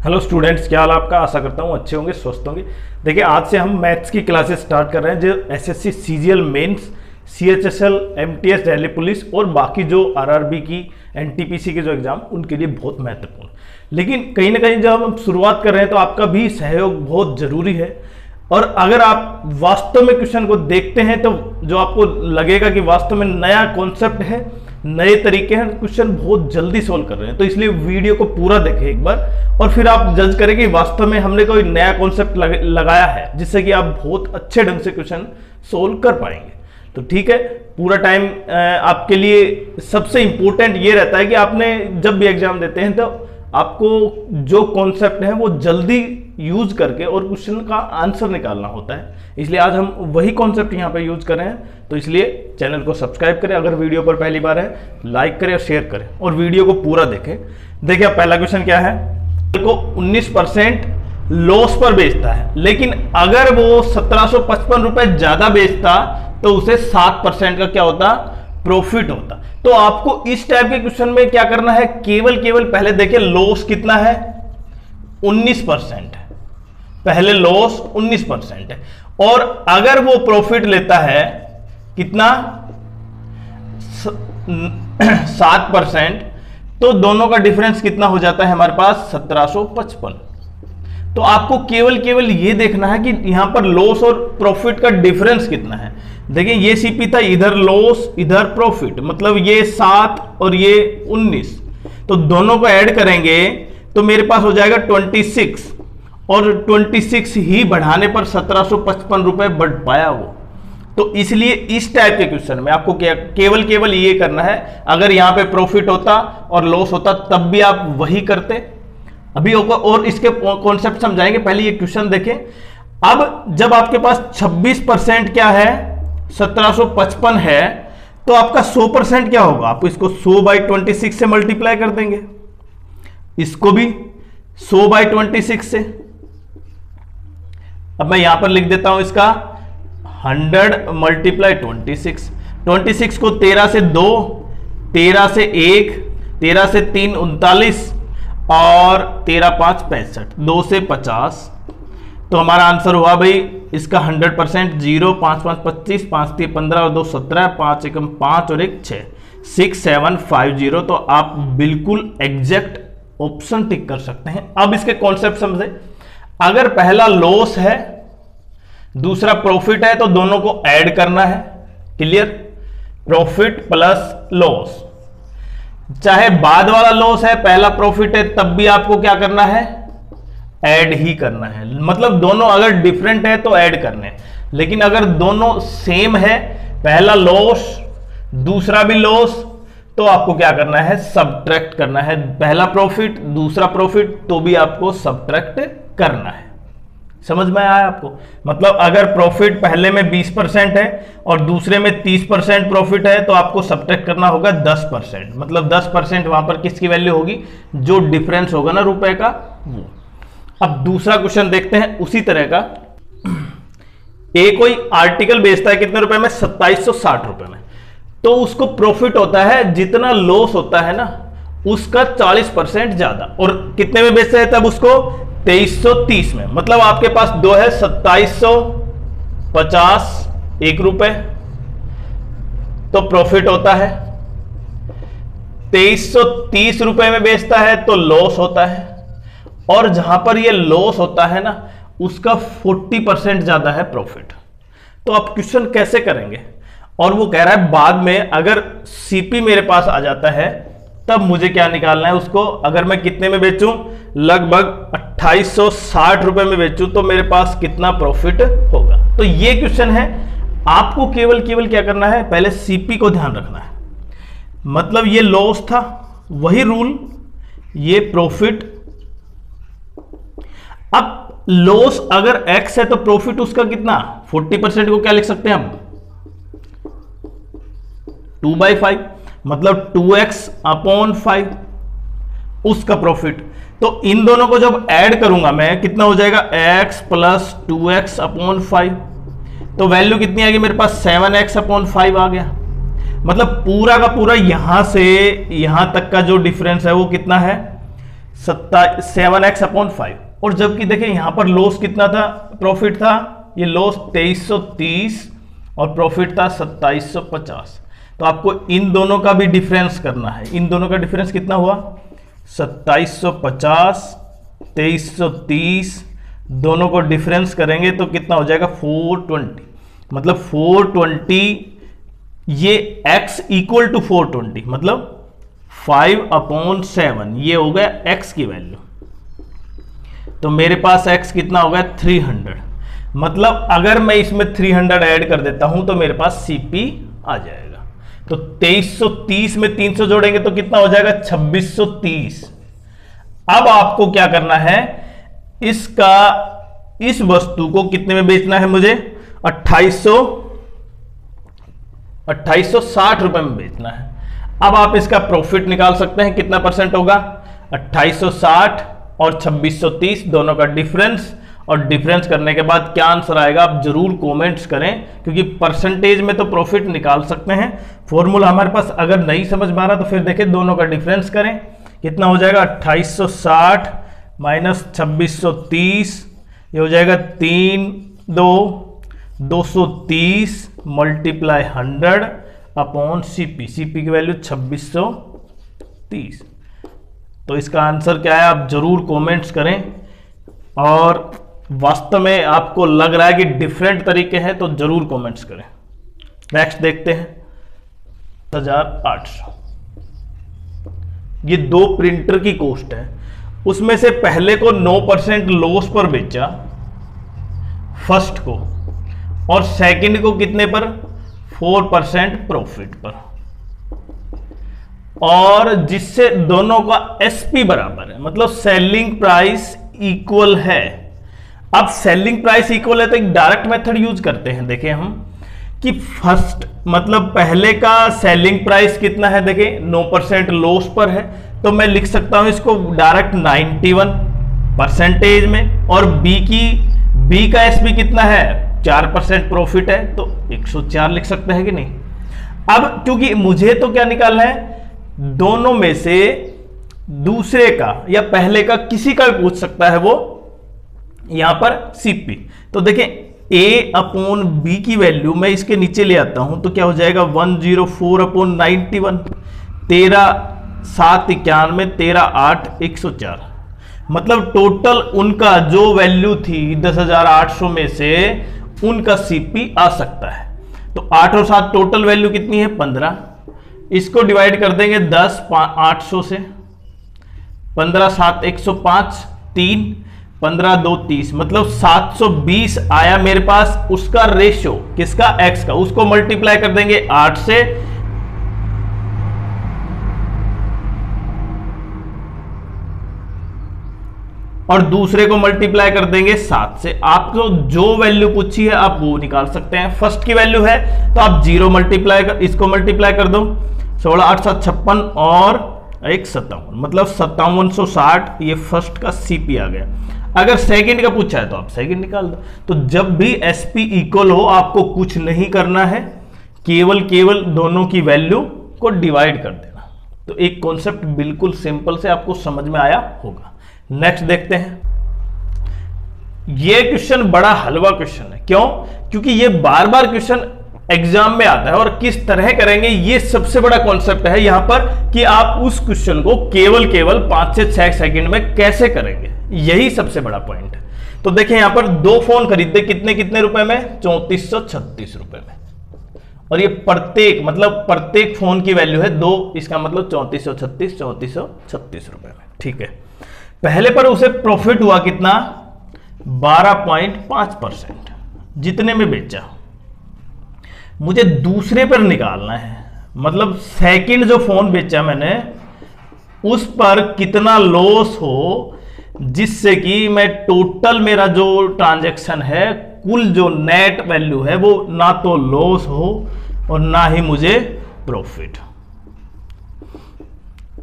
Hello students, क्या हाल आपका। आशा करता हूँ अच्छे होंगे, स्वस्थ होंगे। देखिए, आज से हम मैथ्स की क्लासेस स्टार्ट कर रहे हैं जो SSC CGL mains, CHSL, MTS, Delhi police और बाकी जो आरआरबी की, एनटीपीसी के जो एग्जाम उनके लिए बहुत महत्वपूर्ण। लेकिन कहीं ना कहीं जब हम शुरुआत कर रहे हैं तो आपका भी सहयोग बहुत जरूरी है। और अगर आप वास्तव में क्वेश्चन को देखते हैं तो जो आपको लगेगा कि वास्तव में नया कॉन्सेप्ट है, नए तरीके हैं, क्वेश्चन बहुत जल्दी सोल्व कर रहे हैं। तो इसलिए वीडियो को पूरा देखें एक बार और फिर आप जज करें कि वास्तव में हमने कोई नया कॉन्सेप्ट लगाया है जिससे कि आप बहुत अच्छे ढंग से क्वेश्चन सोल्व कर पाएंगे। तो ठीक है, पूरा टाइम आपके लिए सबसे इंपॉर्टेंट ये रहता है कि आपने जब भी एग्जाम देते हैं तो आपको जो कॉन्सेप्ट है वो जल्दी यूज करके और क्वेश्चन का आंसर निकालना होता है। इसलिए आज हम वही कॉन्सेप्ट यहाँ पे यूज कर रहे हैं। तो इसलिए चैनल को सब्सक्राइब करें, अगर वीडियो पर पहली बार है लाइक करें और शेयर करें और वीडियो को पूरा देखें। देखिए, पहला क्वेश्चन क्या है, को 19% लॉस पर बेचता है, लेकिन अगर वो 1755 रुपए ज्यादा बेचता तो उसे 7% का क्या होता, प्रॉफिट होता। तो आपको इस टाइप के क्वेश्चन में क्या करना है, केवल पहले देखिए लॉस कितना है, 19% है। पहले लॉस 19% है और अगर वो प्रॉफिट लेता है कितना, 7%, तो दोनों का डिफरेंस कितना हो जाता है हमारे पास, 1755। तो आपको केवल ये देखना है कि यहां पर लॉस और प्रॉफिट का डिफरेंस कितना है। देखिए, ये सीपी था, इधर लॉस इधर प्रॉफिट, मतलब ये 7 और ये 19, तो दोनों को ऐड करेंगे तो मेरे पास हो जाएगा 26 और 26 ही बढ़ाने पर 1755 रुपए बढ़ पाया वो। तो इसलिए इस टाइप के क्वेश्चन में आपको केवल ये करना है। अगर यहां पे प्रॉफिट होता और लॉस होता तब भी आप वही करते। अभी और इसके कॉन्सेप्ट समझाएंगे, पहले ये क्वेश्चन देखें। अब जब आपके पास 26% क्या है, 1755 है, तो आपका 100% क्या होगा, आप इसको 100/26 से मल्टीप्लाई कर देंगे, इसको भी 100/26 से। अब मैं यहां पर लिख देता हूं इसका 100 × 26 को 13 से 2, 13 से 1, 13 से 3 39 और 13 5 65, 2 से 50। तो हमारा आंसर हुआ भाई इसका 100%, 0 5 5 25, 5 3 15 और 2 17, 5 1 5 और 1 6, 6750। तो आप बिल्कुल एग्जैक्ट ऑप्शन टिक कर सकते हैं। अब इसके कॉन्सेप्ट समझे। अगर पहला लॉस है दूसरा प्रॉफिट है तो दोनों को ऐड करना है, क्लियर, प्रॉफिट प्लस लॉस। चाहे बाद वाला लॉस है पहला प्रॉफिट है तब भी आपको क्या करना है, ऐड ही करना है। मतलब दोनों अगर डिफरेंट है तो ऐड करने हैं, लेकिन अगर दोनों सेम है, पहला लॉस दूसरा भी लॉस, तो आपको क्या करना है, सब्ट्रैक्ट करना है। पहला प्रॉफिट दूसरा प्रॉफिट तो भी आपको सब्ट्रैक्ट करना है। समझ में आया आपको। मतलब अगर प्रॉफिट पहले में 20% है और दूसरे में 30% प्रॉफिट है तो आपको सब्ट्रैक्ट करना होगा 10%। मतलब 10% वहां पर किसकी वैल्यू होगी, जो डिफरेंस होगा ना रुपए का, वो। अब दूसरा क्वेश्चन देखते हैं उसी तरह का। एक कोई आर्टिकल बेचता है कितने रुपए में, 2760 रुपए में, तो उसको प्रॉफिट होता है जितना लॉस होता है ना उसका 40% ज्यादा, और कितने में बेचता है तब उसको, 2330 में। मतलब आपके पास दो है, 2750 1 रुपए, तो प्रॉफिट होता है। 2330 रुपए में बेचता है तो लॉस होता है, और जहां पर ये लॉस होता है ना उसका 40% ज्यादा है प्रॉफिट। तो आप क्वेश्चन कैसे करेंगे, और वो कह रहा है बाद में अगर सीपी मेरे पास आ जाता है तब मुझे क्या निकालना है उसको। अगर मैं कितने में बेचूं, लगभग 2860 रुपए में बेचूं तो मेरे पास कितना प्रॉफिट होगा। तो ये क्वेश्चन है, आपको केवल क्या करना है, पहले सीपी को ध्यान रखना है। मतलब ये लॉस था, वही रूल, ये प्रॉफिट। अब लॉस अगर x है तो प्रॉफिट उसका कितना, 40% को क्या लिख सकते हैं हम, 2/5, मतलब 2x/5 उसका प्रॉफिट। तो इन दोनों को जब ऐड करूंगा मैं, कितना हो जाएगा, x + 2x/5, तो वैल्यू कितनी आ गई मेरे पास, 7x/5 आ गया। मतलब पूरा का पूरा यहां से यहां तक का जो डिफरेंस है वो कितना है, 7x अपॉन 5। और जबकि देखिए यहां पर लॉस कितना था, प्रॉफिट था, ये लॉस 2330 और प्रॉफिट था 2750। तो आपको इन दोनों का भी डिफरेंस करना है। इन दोनों का डिफरेंस कितना हुआ, 2750 2330, दोनों को डिफरेंस करेंगे तो कितना हो जाएगा 420। मतलब 420, ये x इक्वल टू 420 मतलब 5/7, ये हो गया x की वैल्यू। तो मेरे पास x कितना हो गया 300। मतलब अगर मैं इसमें 300 ऐड कर देता हूं तो मेरे पास CP आ जाएगा। तो 2330 में 300 जोड़ेंगे तो कितना हो जाएगा 2630। अब आपको क्या करना है, इस वस्तु को कितने में बेचना है मुझे, 2860 रुपए में बेचना है। अब आप इसका प्रॉफिट निकाल सकते हैं, कितना परसेंट होगा, 2860 और 2630 दोनों का डिफरेंस। और डिफरेंस करने के बाद क्या आंसर आएगा आप जरूर कमेंट्स करें, क्योंकि परसेंटेज में तो प्रॉफिट निकाल सकते हैं। फॉर्मूला हमारे पास अगर नहीं समझ में आ रहा तो फिर देखिए दोनों का डिफरेंस करें, कितना हो जाएगा 2860 माइनस 2630, ये हो जाएगा 230 मल्टीप्लाई 100 अपॉन CP। CP की वैल्यू 2630। तो इसका आंसर क्या है आप जरूर कमेंट्स करें। और वास्तव में आपको लग रहा है कि डिफरेंट तरीके हैं तो जरूर कमेंट्स करें। नेक्स्ट देखते हैं 1800। ये 2 प्रिंटर की कॉस्ट है, उसमें से पहले को 9% लॉस पर बेचा फर्स्ट को, और सेकंड को कितने पर, 4% प्रॉफिट पर, और जिससे दोनों का SP बराबर है, मतलब सेलिंग प्राइस इक्वल है। अब सेलिंग प्राइस इक्वल है तो एक डायरेक्ट मेथड यूज करते हैं। देखें हम कि फर्स्ट मतलब पहले का सेलिंग प्राइस कितना है, देखें 9% लॉस पर है, तो मैं लिख सकता हूं इसको डायरेक्ट 91% में, और बी का SP कितना है 4% प्रॉफिट है तो 104 लिख सकते हैं कि नहीं। अब क्योंकि मुझे तो क्या निकालना है, दोनों में से दूसरे का या पहले का किसी का भी पूछ सकता है वो, यहां पर CP। तो देखें A/B की वैल्यू मैं इसके नीचे ले आता हूं तो क्या हो जाएगा 104/91, 13/7/91, 13/8/104। मतलब टोटल उनका जो वैल्यू थी 10,800 में से उनका CP आ सकता है। तो 8 और 7 टोटल वैल्यू कितनी है 15। इसको डिवाइड कर देंगे 10 800 से, 15/7 105, 3 15/2 30, मतलब 720 आया मेरे पास। उसका रेशियो किसका, x का, उसको मल्टीप्लाई कर देंगे 8 से, और दूसरे को मल्टीप्लाई कर देंगे 7 से। आपको जो वैल्यू पूछी है आप वो निकाल सकते हैं। फर्स्ट की वैल्यू है तो आप 0 मल्टीप्लाई कर, इसको मल्टीप्लाई कर दो, 16 8 7 56 और 1 57, मतलब 5760 ये फर्स्ट का CP आ गया। अगर सेकंड का पूछा है तो आप सेकंड निकाल दो। तो जब भी SP इक्वल हो आपको कुछ नहीं करना है, केवल दोनों की वैल्यू को डिवाइड कर देना। तो एक कॉन्सेप्ट बिल्कुल सिंपल से आपको समझ में आया होगा। नेक्स्ट देखते हैं। यह क्वेश्चन बड़ा हलवा क्वेश्चन है। क्यों? क्योंकि ये बार बार क्वेश्चन एग्जाम में आता है, और किस तरह करेंगे ये सबसे बड़ा कॉन्सेप्ट है यहां पर, कि आप उस क्वेश्चन को केवल 5 से 6 सेकंड में कैसे करेंगे, यही सबसे बड़ा पॉइंट है। तो देखें यहां पर 2 फोन खरीदे, कितने रुपए में, 3436 रुपए में, और ये प्रत्येक फोन की वैल्यू है 2, इसका मतलब 3436 रुपए में। ठीक है, पहले पर उसे प्रॉफिट हुआ कितना, 12.5%, जितने में बेचा। मुझे दूसरे पर निकालना है, मतलब सेकंड जो फोन बेचा मैंने उस पर कितना लॉस हो, जिससे कि मैं टोटल मेरा जो ट्रांजैक्शन है, कुल जो नेट वैल्यू है वो ना तो लॉस हो और ना ही मुझे profit.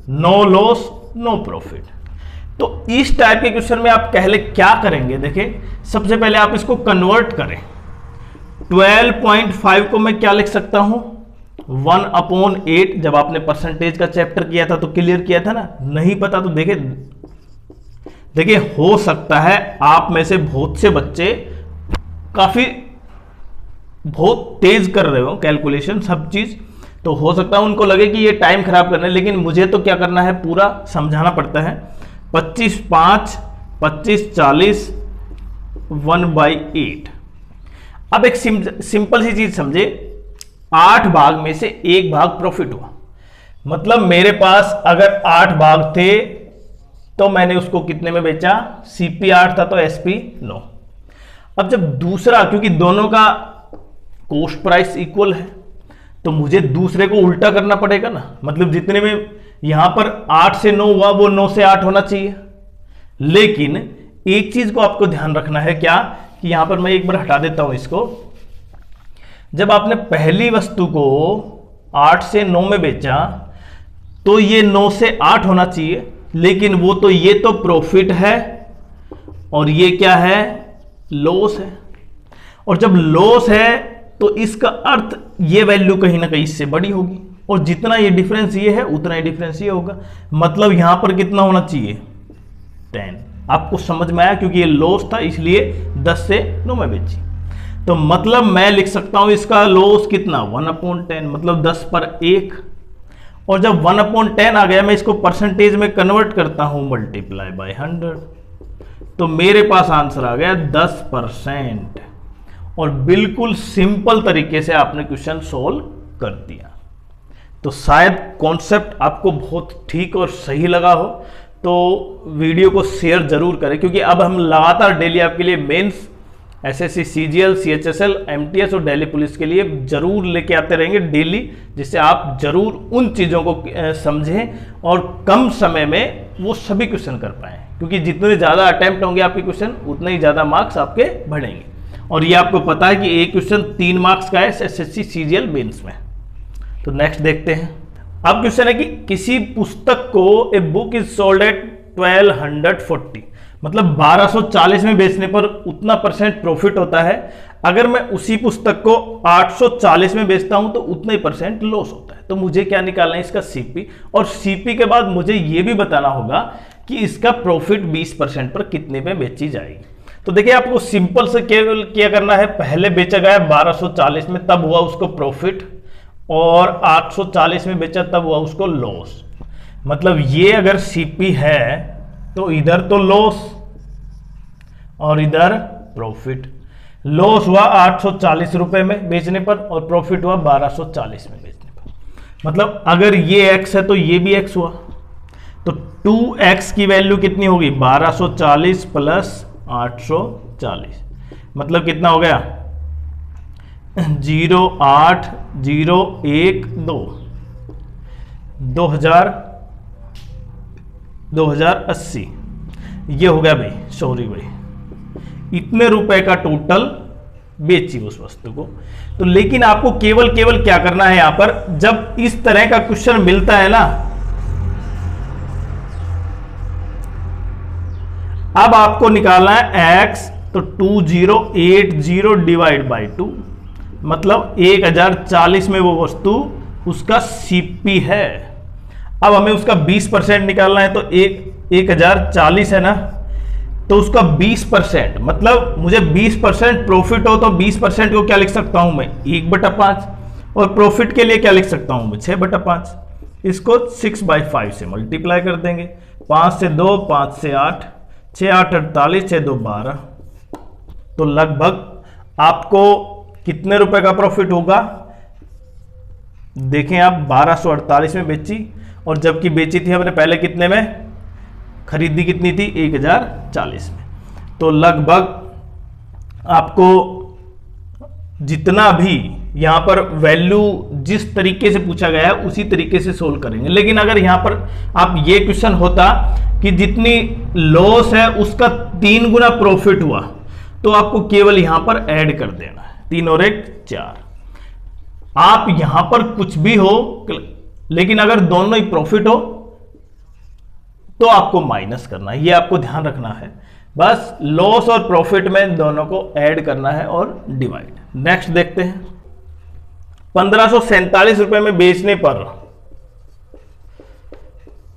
No loss no profit. तो इस टाइप के क्वेश्चन में आप पहले क्या करेंगे, देखिए सबसे पहले आप इसको कन्वर्ट करें। 12.5 को मैं क्या लिख सकता हूं, 1/8। जब आपने परसेंटेज का चैप्टर किया था तो क्लियर किया था ना, नहीं पता तो देखे देखिए हो सकता है आप में से बहुत से बच्चे काफी बहुत तेज कर रहे हो कैलकुलेशन सब चीज, तो हो सकता है उनको लगे कि ये टाइम खराब करना है, लेकिन मुझे तो क्या करना है, पूरा समझाना पड़ता है। 25 5 25 40 1/8। अब एक सिंपल सी चीज समझे, 8 भाग में से 1 भाग प्रॉफिट हुआ, मतलब मेरे पास अगर 8 भाग थे तो मैंने उसको कितने में बेचा, सीपी 8 था तो एसपी 9। अब जब दूसरा, क्योंकि दोनों का कॉस्ट प्राइस इक्वल है तो मुझे दूसरे को उल्टा करना पड़ेगा ना, मतलब जितने में यहां पर 8 से 9 हुआ वो 9 से 8 होना चाहिए। लेकिन एक चीज को आपको ध्यान रखना है, क्या कि यहां पर मैं एक बार हटा देता हूं इसको, जब आपने पहली वस्तु को 8 से 9 में बेचा तो ये 9 से 8 होना चाहिए, लेकिन वो तो ये तो प्रॉफिट है और ये क्या है, लॉस है। और जब लॉस है तो इसका अर्थ ये वैल्यू कहीं ना कहीं इससे बड़ी होगी, और जितना ये डिफरेंस ये है उतना ही डिफरेंस ये होगा, मतलब यहां पर कितना होना चाहिए, 10। आपको समझ में आया, क्योंकि ये लॉस था इसलिए 10 से 9 में बेची। तो मतलब मैं लिख सकता हूं इसका लॉस कितना, 1/10, मतलब 10 पर 1। और जब 1/10 आ गया, मैं इसको परसेंटेज में कन्वर्ट करता हूं, मल्टीप्लाई बाय 100, तो मेरे पास आंसर आ गया 10%। और बिल्कुल सिंपल तरीके से आपने क्वेश्चन सोल्व कर दिया। तो शायद कॉन्सेप्ट आपको बहुत ठीक और सही लगा हो, तो वीडियो को शेयर जरूर करें, क्योंकि अब हम लगातार डेली आपके लिए mains, SSC, CGL, CHSL, MTS और दिल्ली पुलिस के लिए जरूर लेके आते रहेंगे डेली, जिससे आप जरूर उन चीज़ों को समझें और कम समय में वो सभी क्वेश्चन कर पाएँ, क्योंकि जितने ज़्यादा अटेम्प्ट होंगे आपके क्वेश्चन उतने ही ज़्यादा मार्क्स आपके बढ़ेंगे। और ये आपको पता है कि एक क्वेश्चन 3 मार्क्स का है एसएससी, सीजीएल, मेंस में। तो नेक्स्ट देखते हैं। अब क्वेश्चन है कि किसी पुस्तक को a book is sold at 1240, मतलब 1240 में बेचने पर उतना % प्रॉफिट होता है। अगर मैं उसी पुस्तक को 840 में बेचता हूं तो उतना ही % लॉस होता है। तो मुझे क्या निकालना है, इसका सीपी, और सीपी के बाद मुझे यह भी बताना होगा कि इसका प्रॉफिट 20% पर कितने में बेची जाएगी। तो देखिए आपको सिंपल से केवल क्या करना है, पहले बेचा गया 1240 में, तब हुआ उसको प्रॉफिट, और 840 में बेचा तब हुआ उसको लॉस। मतलब ये अगर सीपी है तो इधर तो लॉस और इधर प्रॉफिट। लॉस हुआ 840 रुपए में बेचने पर और प्रॉफिट हुआ 1240 में बेचने पर। मतलब अगर ये x है तो ये भी x हुआ, तो 2x की वैल्यू कितनी होगी, 1240 प्लस 840, मतलब कितना हो गया, 2080। ये हो गया भाई, सॉरी भाई, इतने रुपए का टोटल बेची उस वस्तु को। तो लेकिन आपको केवल क्या करना है, यहां पर जब इस तरह का क्वेश्चन मिलता है ना, अब आपको निकालना है x, तो 2080 डिवाइड बाई 2, मतलब 1040 में वो वस्तु उसका सीपी है। अब हमें उसका 20% निकालना है, तो 1040 है ना, तो उसका 20%, मतलब मुझे 20% प्रॉफिट हो तो 20% को क्या लिख सकता हूं मैं, 1/5, और प्रॉफिट के लिए क्या लिख सकता हूं मैं, 6/5। इसको 6/5 से मल्टीप्लाई कर देंगे, 5 से 2, 5 से 8, 6 8 48, 6 2 12। तो लगभग आपको कितने रुपए का प्रॉफिट होगा, देखें आप, 1248 में बेची, और जबकि बेची थी हमने पहले कितने में, खरीदी कितनी थी, 1040 में। तो लगभग आपको जितना भी यहां पर वैल्यू जिस तरीके से पूछा गया है उसी तरीके से सोल्व करेंगे। लेकिन अगर यहां पर आप ये क्वेश्चन होता कि जितनी लॉस है उसका 3 गुना प्रॉफिट हुआ, तो आपको केवल यहां पर ऐड कर देना है, 3 और 1 4। आप यहां पर कुछ भी हो, लेकिन अगर दोनों ही प्रॉफिट हो तो आपको माइनस करना है, ये आपको ध्यान रखना है। बस लॉस और प्रॉफिट में दोनों को ऐड करना है और डिवाइड। नेक्स्ट देखते हैं, 1547 रुपए में बेचने पर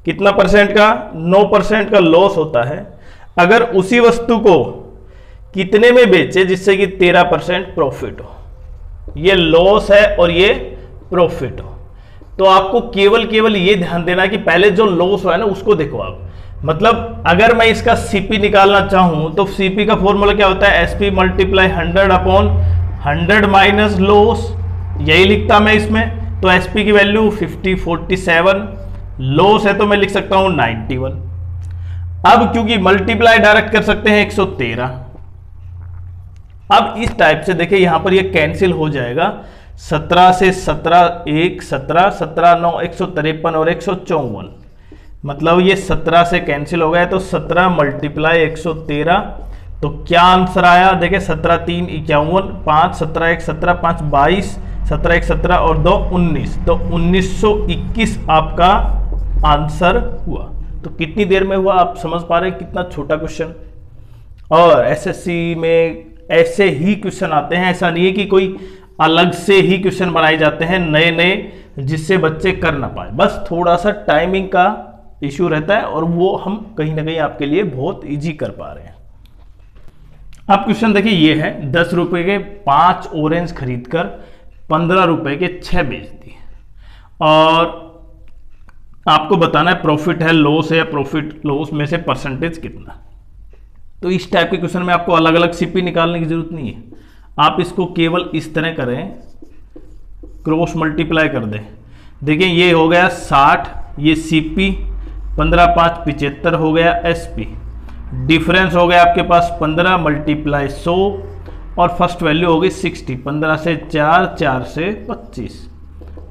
कितना % का, 9% का लॉस होता है। अगर उसी वस्तु को कितने में बेचे जिससे कि 13% प्रॉफिट हो, ये लॉस है और ये प्रॉफिट हो। तो आपको केवल ये ध्यान देना कि पहले जो लॉस हुआ है ना उसको देखो आप। मतलब अगर मैं इसका सीपी निकालना चाहूं तो सीपी का फॉर्मूला क्या होता है, SP multiply 100 upon 100 minus loss, यही लिखता मैं इसमें। तो एसपी की वैल्यू 47, लॉस है तो मैं लिख सकता हूं 91। अब क्योंकि मल्टीप्लाई डायरेक्ट कर सकते हैं 113। अब इस टाइप से देखिए यहां पर ये कैंसिल हो जाएगा, 17 से 17 1 17, 17 9 153 और 154, मतलब ये 17 से कैंसिल हो गया। तो 17 मल्टीप्लाई 113, तो क्या आंसर आया देखिए, 17 3 51, 5 17 1 17, 5 22, 17 1 17 और 2 19, तो 1921 आपका आंसर हुआ। तो कितनी देर में हुआ आप समझ पा रहे हैं, कितना छोटा क्वेश्चन। और एसएससी में ऐसे ही क्वेश्चन आते हैं, ऐसा नहीं है कि कोई अलग से ही क्वेश्चन बनाए जाते हैं नए नए जिससे बच्चे कर ना पाए, बस थोड़ा सा टाइमिंग का इश्यू रहता है और वो हम कहीं ना कहीं आपके लिए बहुत इजी कर पा रहे हैं। अब क्वेश्चन देखिए ये है, 10 रुपए के 5 ऑरेंज खरीदकर 15 रुपए के 6 बेच दिए और आपको बताना है प्रॉफिट है लॉस है या प्रॉफिट लॉस में से परसेंटेज कितना। तो इस टाइप के क्वेश्चन में आपको अलग अलग सीपी निकालने की जरूरत नहीं है, आप इसको केवल इस तरह करें, क्रॉस मल्टीप्लाई कर दें। देखिए ये हो गया 60, ये सीपी 15 5 75 हो गया एसपी, डिफरेंस हो गया आपके पास 15 मल्टीप्लाई 100 और फर्स्ट वैल्यू हो गई 60, 15 से 4 4 से 25,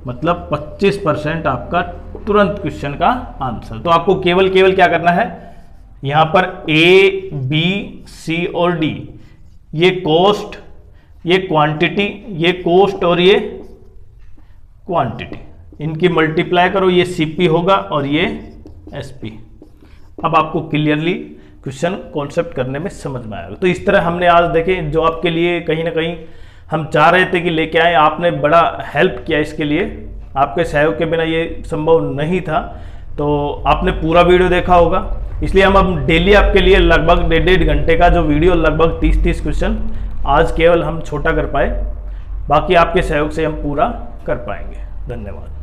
मतलब 25% आपका तुरंत क्वेश्चन का आंसर। तो आपको केवल क्या करना है, यहां पर ए बी सी और डी, ये कॉस्ट, ये क्वांटिटी, ये कॉस्ट और ये क्वांटिटी, इनकी मल्टीप्लाई करो, ये सीपी होगा और ये एसपी। अब आपको क्लियरली क्वेश्चन कॉन्सेप्ट करने में समझ में आएगा। तो इस तरह हमने आज देखे, जो आपके लिए कहीं ना कहीं हम चाह रहे थे कि लेके आए, आपने बड़ा हेल्प किया इसके लिए, आपके सहयोग के बिना ये संभव नहीं था। तो आपने पूरा वीडियो देखा होगा, इसलिए हम अब डेली आपके लिए लगभग 1.5 घंटे का जो वीडियो, लगभग 30 क्वेश्चन आज केवल हम छोटा कर पाए, बाकी आपके सहयोग से हम पूरा कर पाएंगे। धन्यवाद।